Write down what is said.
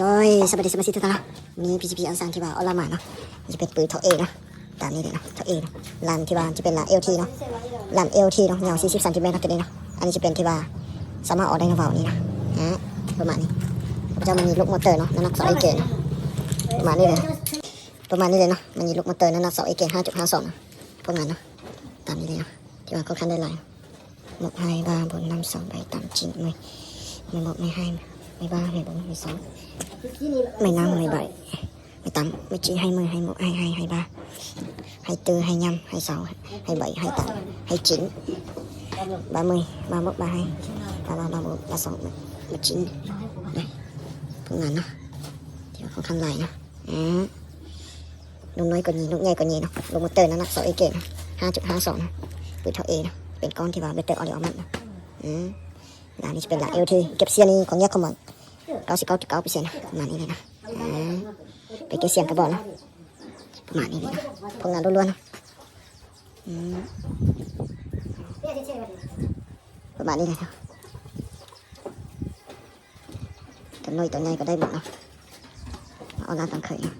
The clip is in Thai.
rồiสวัสดีสมาชิกทุกท่านนะมี PCP อันซังที่ว่าออนไลน์มาเนาะจะเป็นปืนเท่าเอนะตามนี้เลยนะเท่าเอนะลำที่ว่าจะเป็นลำ LT เนาะลำ LT เนาะยาว40เซนติเมตรนะตัวนี้เนาะอันนี้จะเป็นที่ว่าสามารถออกได้ในเบานี้นะประมาณนี้จะมันมีลูกมอเตอร์เนาะน้ำหนัก2 เกนประมาณนี้เลยประมาณนี้เลยเนาะมันมีลูกมอเตอร์น้ำหนัก2 เกน 5.52 นะพวกนั้นเนาะตามนี้เลยเนาะที่ว่าเขาคันได้หลายหมกให้บ้าบนน้ำ2ใบตามจริงเลยไม่หมกไม่ให้ไม่บ้าไม่บนไม่2ไม่นั่งไม่ใบไม่ตำไม่จีให้มือให้หมกให้บ้าให้ตือให้ยำให้เสาให้ใบให้ตำให้จิ้นบ้ามือบ้าหมกบ้าให้บ้าหมกบ้า2มาจิ้นเลยพวกนั้นเนาะที่ว่าเขาคันไหลเนาะลูกน้อยกว่านี้ลูกใหญ่กว่านี้เนาะลูกมอเตอร์น้ำหนัก2 เกน 5.52 นะปืนเท่าเอนะเป็นก้อนที่ว่าเบเตอร์ออริออมันนะร้านนี้จะเป็นร้านเอลทีเก็บเสียงนี่ของแยกคอมมอน99.9%นะประมาณนี้เลยนะไปเก็บเสียงกระบอกนะประมาณนี้เลยนะพวกงานล้วนๆนะประมาณนี้เลยนะตัวน้อยตัวใหญ่ก็ได้หมดเนาะเอางานต่างเคยนะ